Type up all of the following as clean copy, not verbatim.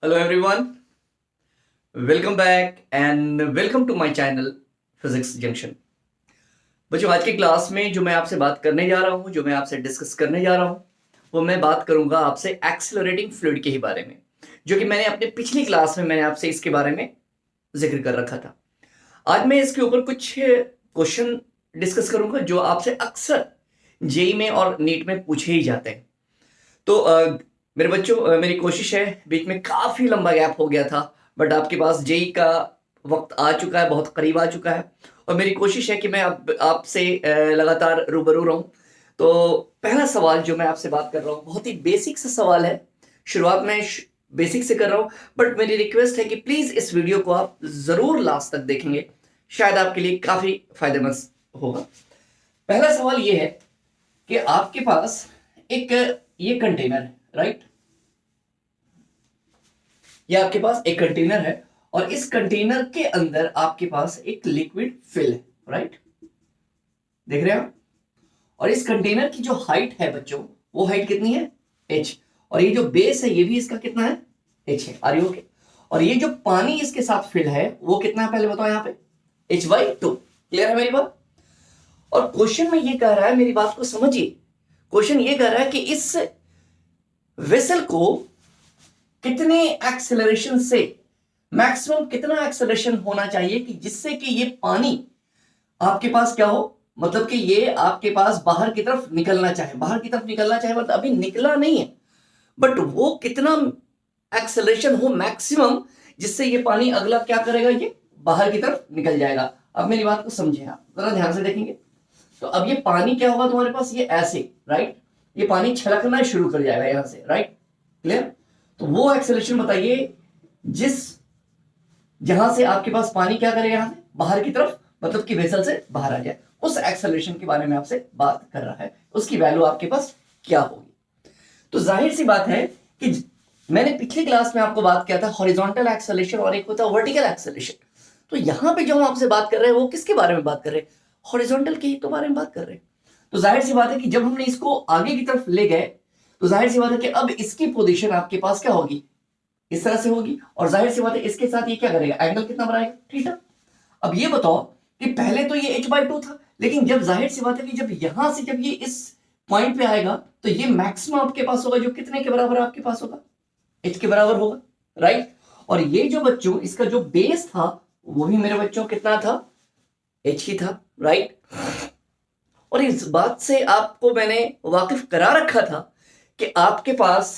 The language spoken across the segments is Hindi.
Hello everyone, welcome back and welcome to my channel physics junction. बच्चों, आज की क्लास में जो मैं आपसे बात करने जा रहा हूँ, जो मैं आपसे डिस्कस करने जा रहा हूँ, वो मैं बात करूंगा आपसे एक्सेलरेटिंग फ्लूइड के ही बारे में, जो कि मैंने अपने पिछली क्लास में मैंने आपसे इसके बारे में जिक्र कर रखा था। आज मैं इसके ऊपर कुछ क्वेश्चन डिस्कस करूंगा जो आपसे अक्सर जेई में और नीट में पूछे ही जाते हैं। तो मेरे बच्चों, मेरी कोशिश है, बीच में काफ़ी लंबा गैप हो गया था, बट आपके पास जेई का वक्त आ चुका है, बहुत करीब आ चुका है, और मेरी कोशिश है कि मैं अब आपसे लगातार रूबरू रहूं। तो पहला सवाल जो मैं आपसे बात कर रहा हूं, बहुत ही बेसिक सा सवाल है। शुरुआत में बेसिक से कर रहा हूं, बट मेरी रिक्वेस्ट है कि प्लीज़ इस वीडियो को आप ज़रूर लास्ट तक देखेंगे, शायद आपके लिए काफ़ी फायदेमंद होगा। पहला सवाल ये है कि आपके पास एक ये कंटेनर है, राइट? ये आपके पास एक कंटेनर है और इस कंटेनर के अंदर आपके पास एक लिक्विड फिल है, राइट? देख रहे हैं आप? और इस कंटेनर की जो हाइट है बच्चों, वो हाइट कितनी है? h। और ये जो बेस है, ये भी इसका कितना है? h है। Are you okay? और ये जो पानी इसके साथ फिल है, वो कितना है पहले बताओ यहाँ पे? h/2। क्लियर है मेरी बात? और क्वेश्चन में ये कह रहा है, मेरी बात को समझिए, क्वेश्चन ये कह रहा है कि इस वेसल को कितने एक्सेलरेशन से, मैक्सिमम कितना एक्सेलरेशन होना चाहिए कि जिससे कि ये पानी आपके पास क्या हो, मतलब कि ये आपके पास बाहर की तरफ निकलना चाहे, बाहर की तरफ निकलना चाहे मतलब अभी निकला नहीं है, बट वो कितना एक्सेलरेशन हो मैक्सिमम, जिससे ये पानी अगला क्या करेगा, ये बाहर की तरफ निकल जाएगा। अब मेरी बात को समझे, आप जरा ध्यान से देखेंगे तो अब ये पानी क्या होगा तुम्हारे पास, ये ऐसे, राइट? ये पानी छलकना शुरू कर जाएगा यहां से, राइट? क्लियर? तो वो एक्सेलरेशन बताइए जिस जहां से आपके पास पानी क्या करेगा, यहां से बाहर की तरफ, मतलब कि वेसल से बाहर आ जाए, उस एक्सेलरेशन के बारे में आपसे बात कर रहा है, उसकी वैल्यू आपके पास क्या होगी। तो जाहिर सी बात है कि मैंने पिछली क्लास में आपको बात किया था हॉरिजॉन्टल एक्सेलरेशन और एक होता है वर्टिकल एक्सेलरेशन। तो यहां पे जो हम आपसे बात कर रहे हैं वो किसके बारे में बात कर रहे हैं? हॉरिजॉन्टल के ही तो बारे में बात कर रहे हैं। तो जाहिर सी बात है कि जब हमने इसको आगे की तरफ ले गए, तो जाहिर सी बात है कि अब इसकी पोजीशन आपके पास क्या होगी, इस तरह से होगी, और जाहिर सी बात है इसके साथ ये क्या करेगा, एंगल कितना बनाएगा, थीटा। अब ये बताओ कि पहले तो ये h/2 था, लेकिन जब जाहिर सी बात है कि जब यहां से जब ये इस पॉइंट पे आएगा तो ये मैक्सिमम आपके पास होगा, जो कितने के बराबर आपके पास होगा, h के बराबर होगा, राइट? और ये जो बच्चों इसका जो बेस था, वो भी मेरे बच्चों कितना था, h ही था, राइट? और इस बात से आपको मैंने वाकिफ करा रखा था कि आपके पास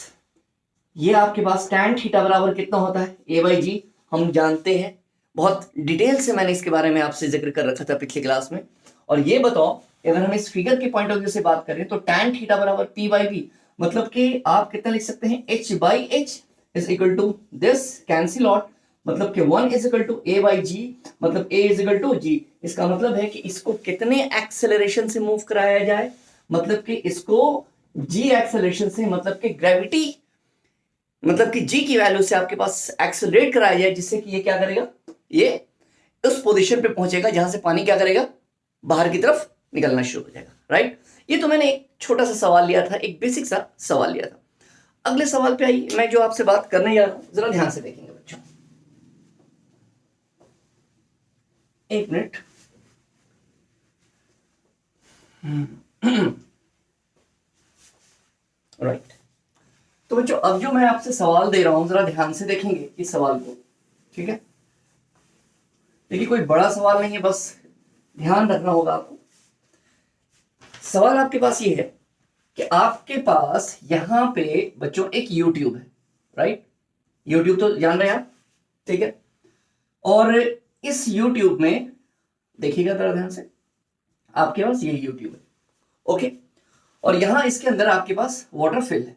ये आपके पास tan थीटा बराबर कितना होता है, a/g, हम जानते हैं, बहुत डिटेल से मैंने इसके बारे में आपसे जिक्र कर रखा था पिछली क्लास में। और ये बताओ, अगर हम इस फिगर के पॉइंट ऑफ व्यू से बात करें तो tan थीटा बराबर p/b, मतलब कि आप कितना लिख सकते हैं, h/h is equal to this, cancel out, मतलब कि 1 इज इक्वल टू a/g, मतलब a is equal to g। इसका मतलब है कि इसको कितने एक्सेलरेशन से मूव कराया जाए, मतलब कि इसको g एक्सेलरेशन से, मतलब कि ग्रेविटी, मतलब कि g की वैल्यू से आपके पास एक्सेलरेट कराया जाए, जिससे कि ये क्या करेगा, ये उस पोजीशन पे पहुंचेगा जहां से पानी क्या करेगा, बाहर की तरफ निकलना शुरू हो जाएगा, राइट? ये तो मैंने एक छोटा सा सवाल लिया था, एक बेसिक सा सवाल लिया था। अगले सवाल पे आइए, मैं जो आपसे बात करने जा रहा हूं, जरा ध्यान से देखेंगे बच्चों, एक मिनट। राइट। तो बच्चों, अब जो मैं आपसे सवाल दे रहा हूं, जरा ध्यान से देखेंगे इस सवाल को, ठीक है? देखिए, कोई बड़ा सवाल नहीं है, बस ध्यान रखना होगा आपको। सवाल आपके पास ये है कि आपके पास यहां पे बच्चों एक यूट्यूब है, राइट? यूट्यूब तो जान रहे हैं आप, ठीक है? और इस यूट्यूब में देखिएगा जरा ध्यान से, आपके पास ये यूट्यूब है, ओके? और यहां इसके अंदर आपके पास वाटर फिल है,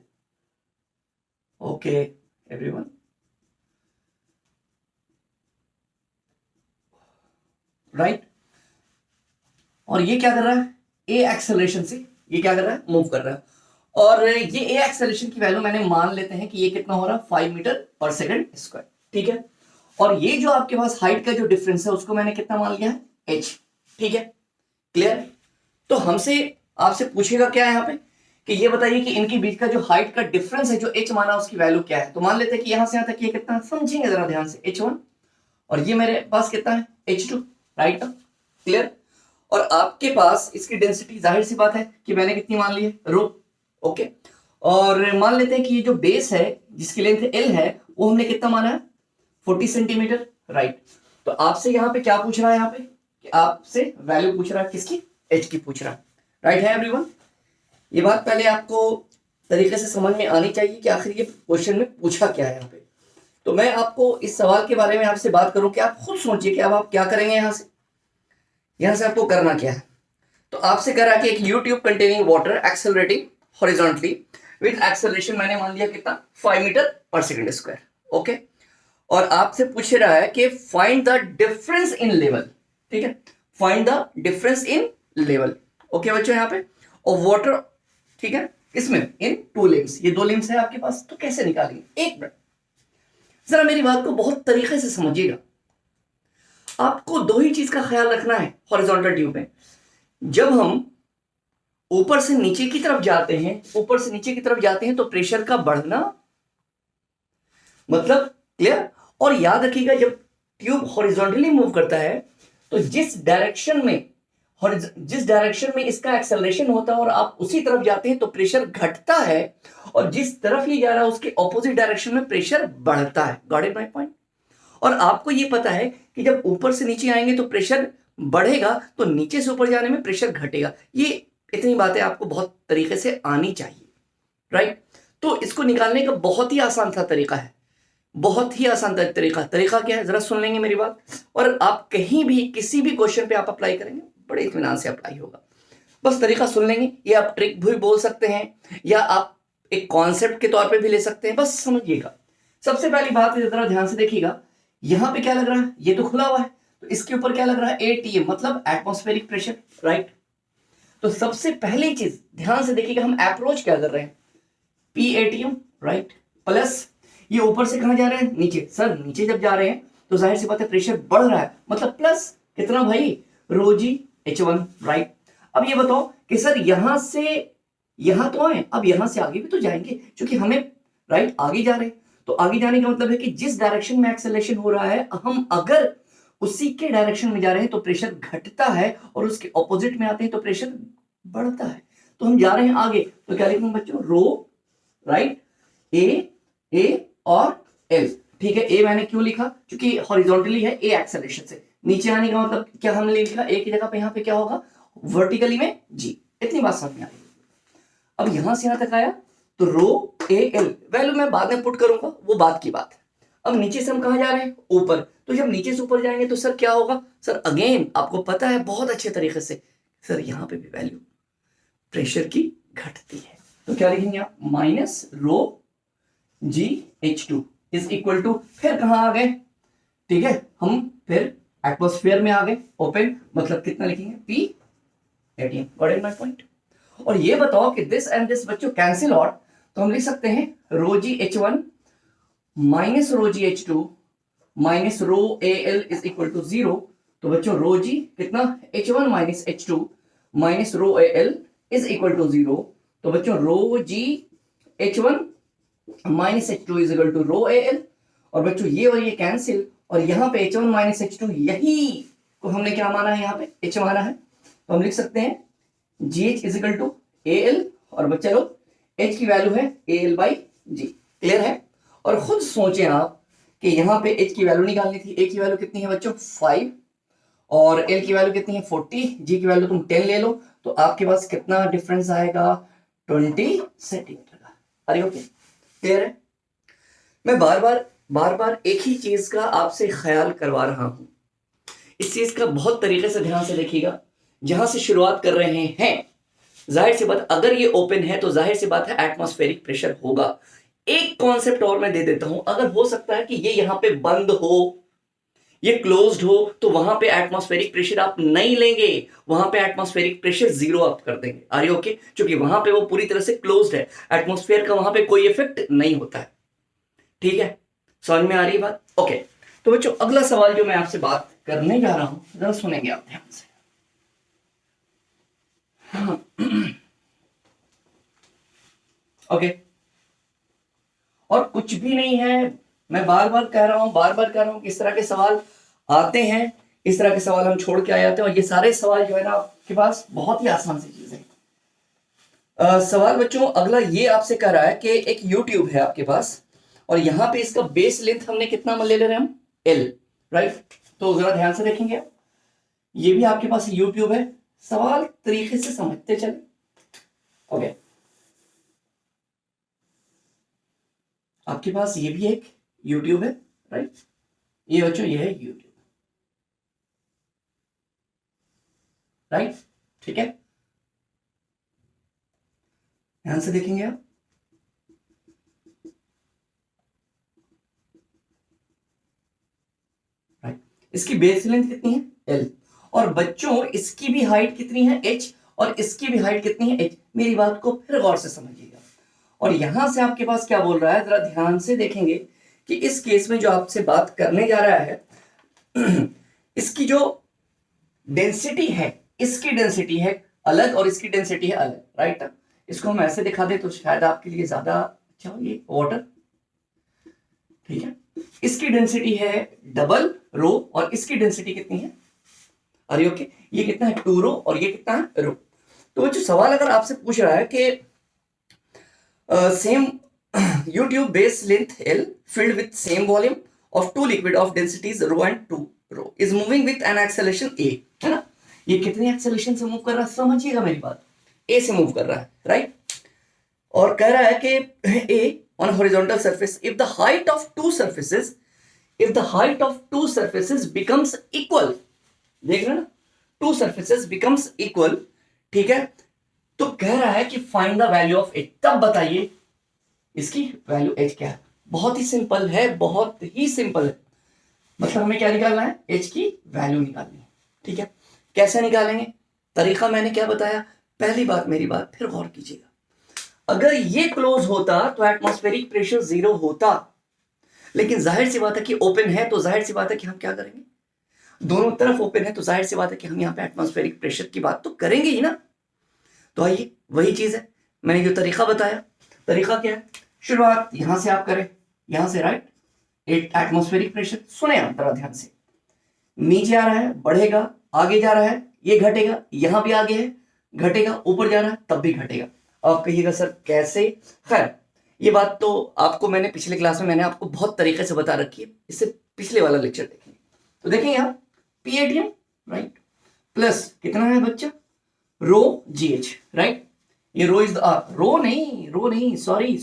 ओके एवरीवन? राइट? और ये क्या कर रहा है, ए एक्सेलरेशन से ये क्या कर रहा है, मूव कर रहा है। और ये ए एक्सेलरेशन की वैल्यू मैंने मान लेते हैं कि ये कितना हो रहा है, 5 मीटर पर सेकंड स्क्वायर, ठीक है? और ये जो आपके पास हाइट का जो डिफरेंस है, उसको मैंने कितना मान लिया है, h, ठीक है? क्लियर? तो हमसे आपसे पूछेगा क्या है यहाँ पे, कि ये बताइए कि इनके बीच का जो हाइट का डिफरेंस है, जो h माना उसकी वैल्यू क्या है। तो मान लेते हैं कि यहां से यहां तक ये कितना है, समझेंगे जरा ध्यान से, h1 और ये मेरे पास कितना है h2, राइट। क्लियर। और आपके पास इसकी डेंसिटी जाहिर सी बात है कि मैंने कितनी मान ली है, रो। ओके। और मान लेते हैं कि ये जो बेस है जिसकी लेंथ l है वो हमने कितना माना है, 40 सेंटीमीटर, राइट। तो आपसे यहाँ पे क्या पूछ रहा है, यहाँ पे कि आपसे वैल्यू पूछ रहा है किसकी, h की पूछ रहा है, राइट है एवरीवन। ये बात पहले आपको तरीके से समझ में आनी चाहिए कि आखिर ये क्वेश्चन में पूछा क्या है यहाँ पे। तो मैं आपको इस सवाल के बारे में आपसे बात करूं कि आप खुद सोचिए कि अब आप क्या करेंगे, यहां से आपको करना क्या है। तो आपसे करा कि एक YouTube containing water accelerating horizontally with acceleration मैंने मान लिया कितना, 5 मीटर पर सेकंड स्क्वायर। ओके। और आपसे पूछ रहा है कि find the difference in level, ठीक है, find the difference in level. Okay बच्चों, यहाँ पे और वाटर, ठीक है, इसमें इन 2 लिम्स, ये 2 लिम्स है आपके पास, तो कैसे निकालेंगे, एक मिनट जरा मेरी बात को बहुत तरीके से समझिएगा। आपको 2 ही चीज का ख्याल रखना है हॉरिजॉन्टल ट्यूब में। जब हम ऊपर से नीचे की तरफ जाते हैं, ऊपर से नीचे की तरफ जाते हैं तो प्रेशर का बढ़ना, मतलब क्लियर। और याद रखिएगा जब ट्यूब हॉरिजॉन्टली मूव करता है तो जिस डायरेक्शन में इसका एक्सेलरेशन होता है और आप उसी तरफ जाते हैं तो प्रेशर घटता है, और जिस तरफ ये जा रहा है उसके ऑपोजिट डायरेक्शन में प्रेशर बढ़ता है। Got it my point. और आपको ये पता है कि जब ऊपर से नीचे आएंगे तो प्रेशर बढ़ेगा, तो नीचे से ऊपर जाने में प्रेशर घटेगा। ये इतनी बातें आपको बहुत तरीके से आनी चाहिए, राइट। तो इसको निकालने का बहुत ही आसान सा तरीका है, बहुत ही आसान तरीका क्या है, जरा सुन लेंगे मेरी बात। और आप कहीं भी किसी भी क्वेश्चन पे आप अप्लाई करेंगे बड़े इत्मीनान से अप्लाई होगा। बस तरीका सुन लेंगे, ये आप ट्रिक भी बोल सकते हैं या आप एक कॉन्सेप्ट के तौर पे भी ले सकते हैं, बस समझिएगा। सबसे पहली बात जरा ध्यान से देखिएगा, यहां पे क्या लग रहा है, ये तो खुला हुआ है, तो इसके ऊपर क्या लग रहा है, ATM मतलब एटमॉस्फेरिक प्रेशर, राइट। तो सबसे पहली चीज ध्यान से देखिएगा, हम अप्रोच क्या कर रहे हैं, PATM, राइट, प्लस ये ऊपर से कहां जा रहे हैं, नीचे। सर नीचे जब जा रहे हैं तो जाहिर सी बात है प्रेशर बढ़ रहा है, मतलब प्लस कितना भाई, ρg H1, राइट। अब ये बताओ कि सर यहां से यहां तो आए, अब यहां से आगे भी तो जाएंगे क्योंकि हमें, राइट, आगे जा रहे हैं। तो आगे जाने का मतलब है कि जिस डायरेक्शन में एक्सेलरेशन हो रहा है हम अगर उसी के डायरेक्शन में जा रहे हैं तो प्रेशर घटता है, और उसके ऑपोजिट में आते हैं तो प्रेशर बढ़ता है। तो हम जा रहे हैं आगे, तो क्या लिखेंगे बच्चों, रो, राइट, ए और एल, ठीक है। ए मैंने क्यों लिखा, क्योंकि हॉरिजॉन्टली है, ए एक्सेलरेशन से नीचे आने का मतलब क्या हमने लिखा, ए की जगह पे यहाँ पे क्या होगा, वर्टिकली में जी। इतनी बात समझ में आई। अब यहां से यहां तक आया तो रो ए एल वैल्यू मैं बाद में पुट करूंगा, वो बात की बात है। अब नीचे से हम कहां जा रहे हैं, ऊपर। तो जब नीचे से ऊपर जाएंगे तो सर क्या होगा, सर अगेन आपको पता है बहुत अच्छे तरीके से, सर यहां पे भी वैल्यू प्रेशर की घटती है। तो क्या लिखेंगे आप, minus rho g H2 is equal to, फिर कहां आ गए, ठीक है, हम फिर एटमॉस्फेयर में आ गए, ओपन मतलब कितना लिखेंगे, PATM। Got it my point. और ये बताओ कि दिस एंड दिस बच्चों कैंसिल आउट, तो हम लिख सकते हैं rho g H1 minus rho g H2 minus rho AL is equal to 0। तो बच्चों रो जी कितना, H1 minus H2 minus rho AL is equal to 0। तो बच्चों rho g H1 minus H2 is equal to rho AL, और बच्चों ये और ये कैंसिल, और यहां पे H1 माइनस H2 यही को हमने क्या माना है, यहाँ पे H माना है, तो हम लिख सकते हैं GH is equal to AL, और बच्चा लोग H की वैल्यू है AL बाई G। क्लियर है। और खुद सोचें आप कि यहाँ पे H की वैल्यू निकालनी थी, A की वैल्यू कितनी है बच्चों 5, और L की वैल्यू कितनी है 40, G की वैल्यू तुम 10 ले लो, तो आपके पास कितना डिफरेंस आएगा 20 सेंटीमीटर का। अरे ओके, क्लियर है। मैं बार बार एक ही चीज का आपसे ख्याल करवा रहा हूं, इस चीज का बहुत तरीके से ध्यान से देखिएगा। जहां से शुरुआत कर रहे हैं, जाहिर सी बात अगर ये ओपन है तो जाहिर सी बात है एटमॉस्फेरिक प्रेशर होगा। एक कॉन्सेप्ट और मैं दे देता हूं, अगर हो सकता है कि ये यहां पे बंद हो, ये क्लोज्ड हो, तो वहां पे एटमॉस्फेरिक प्रेशर आप नहीं लेंगे, वहां पे एटमॉस्फेरिक प्रेशर 0 आप कर देंगे। आर यू ओके, क्योंकि वहां पे वो पूरी तरह से क्लोज्ड है, एटमॉस्फेयर का वहां पे कोई इफेक्ट नहीं होता है। ठीक है, समझ में आ रही बात। ओके, तो बच्चों अगला सवाल जो मैं आपसे बात करने जा रहा हूं जरा सुनेंगे आप ध्यान से। ओके, और कुछ भी नहीं है। मैं बार बार कह रहा हूं कि इस तरह के सवाल आते हैं, इस तरह के सवाल हम छोड़ के आ जाते हैं, और ये सारे सवाल जो है ना आपके पास बहुत ही आसान सी चीज है। सवाल बच्चों अगला ये आपसे कह रहा है कि एक YouTube है आपके पास, और यहां पे इसका बेस लेंथ हमने कितना ले ले रहे हैं हम, L, राइट। तो जरा ध्यान से देखेंगे आप, ये भी आपके पास YouTube है, सवाल तरीके से समझते चले। ओके, आपके पास ये भी एक YouTube है, राइट। ये बच्चों ये है YouTube, राइट, ठीक है, ध्यान से देखेंगे आप। राइट, इसकी बेस लेंथ कितनी है, L, और बच्चों इसकी भी हाइट कितनी है, H, और इसकी भी हाइट कितनी है, H। मेरी बात को फिर गौर से समझिएगा, और यहां से आपके पास क्या बोल रहा है, जरा ध्यान से देखेंगे कि इस केस में जो आपसे बात करने जा रहा है इसकी जो डेंसिटी है, इसकी डेंसिटी है अलग और इसकी डेंसिटी है अलग, राइट। इसको हम ऐसे दिखा दे तो शायद आपके लिए ज्यादा अच्छा हो, ये वाटर, ठीक है। इसकी डेंसिटी है डबल रो, और इसकी डेंसिटी कितनी है, अरे ओके, ये कितना है 2 रो, और ये कितना है रो। तो बच्चों सवाल अगर आपसे पूछ रहा है कि same YouTube base length L filled with same volume of two liquid of densities rho and 2 rho is moving with an acceleration a, है ना। ये कितनी एक्सेलरेशन से मूव कर रहा है, समझिएगा मेरी बात, a से मूव कर रहा है, राइट। और कह रहा है कि a on horizontal surface if the height of two surfaces becomes equal, देख रहे हैं ना, two surfaces becomes equal, ठीक है। तो कह रहा है कि find the value of H, तब बताइए इसकी वैल्यू H क्या है। बहुत ही सिंपल है, बहुत ही सिंपल है, मतलब हमें क्या निकालना है, H की वैल्यू निकालनी है, ठीक है। कैसे निकालेंगे, तरीका मैंने क्या बताया, पहली बात मेरी बात फिर गौर कीजिएगा, अगर ये क्लोज होता तो एटमॉस्फेरिक प्रेशर 0 होता, लेकिन जाहिर सी बात है कि ओपन है, तो जाहिर सी बात है कि हम क्या करेंगे, दोनों तरफ ओपन है, तो जाहिर सी बात है कि हम यहाँ पे एटमॉस्फेरिक प्रेशर की बात तो करेंगे ही ना। तो आइए वही चीज है, मैंने जो तरीका बताया, तरीका क्या है, शुरुआत यहां से आप करें, यहां से, राइट। एटमॉस्फेरिक प्रेशर, सुने आप जरा ध्यान से, नीचे आ रहा है बढ़ेगा, आगे जा रहा है ये घटेगा, यहां भी आगे है घटेगा, ऊपर जा रहा है तब भी घटेगा। आप कहिएगा सर कैसे, खैर ये बात तो आपको मैंने पिछले क्लास में मैंने आपको बहुत तरीके से बता रखी है, इससे पिछले वाला लेक्चर देखेंगे। तो देखेंगे आप PATM, राइट, प्लस कितना है बच्चा, रो GH, राइट। ये रो इज रो नहीं सॉरी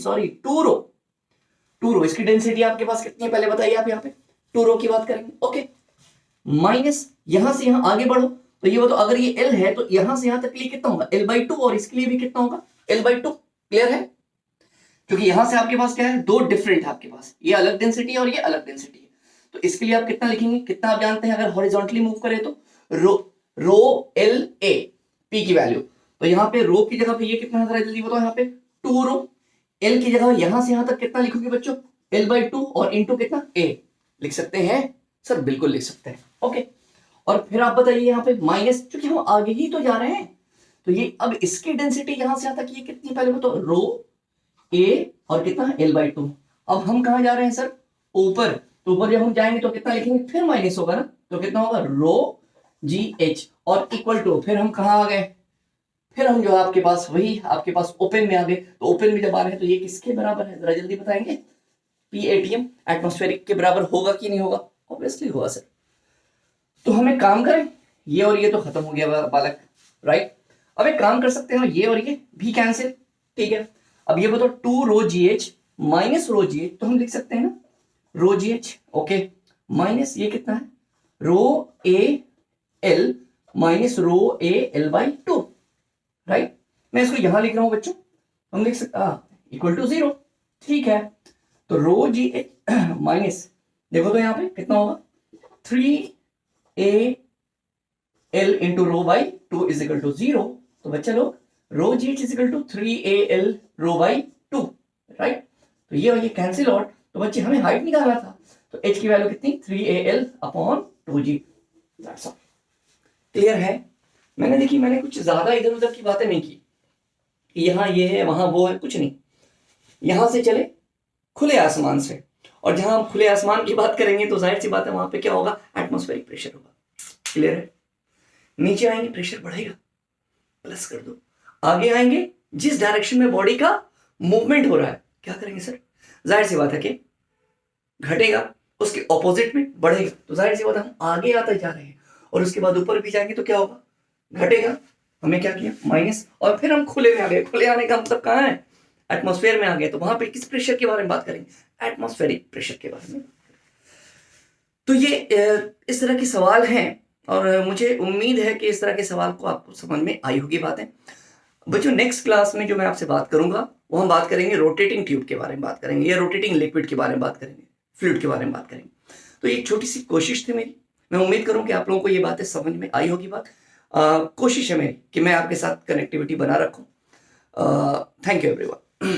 2 रो, इसकी डेंसिटी आपके पास कितनी है पहले बताइए आप, यहाँ पे 2 रो की बात करेंगे, ओके। माइनस यहां से यहां आगे बढ़ो, तो ये बताओ अगर ये L है तो यहां से यहां तक के लिए कितना होगा, L/2, और इसके लिए भी कितना होगा, L/2, क्लियर है। क्योंकि यहां से आपके पास क्या है, दो डिफरेंट है आपके पास, ये अलग डेंसिटी है और ये अलग डेंसिटी है, तो इसके लिए आप कितना लिखेंगे, कितना आप जानते हैं, अगर हॉरिजॉन्टली मूव करें तो रो LA P की वैल्यू, तो यहाँ पे रो की जगह पे ये कितना है जल्दी बताओ, यहाँ पे 2 रो, L की जगह यहां से यहां तक कितना लिखोगे बच्चों, L/2, और इंटू कितना A, लिख सकते हैं सर, बिल्कुल लिख सकते हैं, ओके। और फिर आप बताइए यहाँ पे माइनस, क्योंकि हम आगे ही तो जा रहे हैं, तो ये अब इसकी डेंसिटी यहां से यहां तक ये कितनी पहले बताओ, रो A और कितना L/2। अब हम कहां जा रहे हैं सर, ऊपर, तो ऊपर जब हम जाएंगे तो कितना लिखेंगे, फिर माइनस होगा ना, तो कितना होगा, रो GH, और इक्वल टू, फिर हम कहां आ गए, फिर हम जो है आपके पास वही आपके पास ओपन में आ गए, तो ओपन में जब आ रहे हैं तो ये किसके बराबर है, जरा जल्दी बताएंगे, PATM एटमॉस्फेरिक के बराबर होगा कि नहीं होगा, ऑब्वियसली होगा सर। तो हम एक काम करें, ये और ये तो खत्म हो गया बालक, राइट। अब एक काम कर सकते हैं, ये और ये भी कैंसिल, ठीक है। अब ये बताओ 2 रो GH माइनस रो GH, तो हम लिख सकते हैं ना रो GH, ओके, माइनस ये कितना है, रो AL minus rho AL/2, right. मैं इसको यहां लिख रहा हूं बच्चों, हम लिख सकते इक्वल टू 0, ठीक है। तो रो GH माइनस, देखो तो यहां पे कितना होगा, 3AL इंटू रो/2 इज इक्वल टू 0, तो बच्चा लोग रो GH is equal to 3AL रो/2, राइट। तो ये कैंसिल आउट, तो बच्चे हमें हाइट निकालना था, तो H की वैल्यू कितनी, 3AL/2G, दैट्स ऑल, क्लियर है। मैंने कुछ ज्यादा इधर उधर की बातें नहीं की, यहाँ ये है वहां वो है, कुछ नहीं, यहां से चले खुले आसमान से, और जहां हम खुले आसमान की बात करेंगे तो जाहिर सी बात है वहां पे क्या होगा, एटमॉस्फेरिक प्रेशर होगा। क्लियर है? नीचे आएंगे प्रेशर बढ़ेगा, प्लस कर दो। आगे आएंगे, जिस डायरेक्शन में बॉडी का मूवमेंट हो रहा है क्या करेंगे सर, जाहिर सी बात है कि घटेगा, उसके ऑपोजिट में बढ़ेगा। तो जाहिर सी बात है हम आगे आते जा रहे हैं, और उसके बाद ऊपर भी जाएंगे तो क्या होगा, घटेगा। हमने क्या किया, माइनस, और फिर हम खुले में आ गए। खुले आने का मतलब कहाँ है, एटमॉस्फेयर में आ गए। तो वहां पे किस प्रेशर के बारे में बात करेंगे, एटमॉस्फेरिक प्रेशर के बारे में। तो ये इस तरह के सवाल हैं, और मुझे उम्मीद है कि इस तरह के सवाल को आपको समझ में आई होगी बातें। बच्चों नेक्स्ट क्लास में जो मैं आपसे बात करूंगा वो हम बात करेंगे रोटेटिंग ट्यूब के बारे में बात करेंगे, या रोटेटिंग लिक्विड के बारे में बात करेंगे, फ्लूइड के बारे में बात करेंगे। तो ये छोटी सी कोशिश थी मेरी, मैं उम्मीद करूं कि आप लोगों को ये बातें समझ में आई होगी। कोशिश है मेरी कि मैं आपके साथ कनेक्टिविटी बना रखूं। Thank you everyone.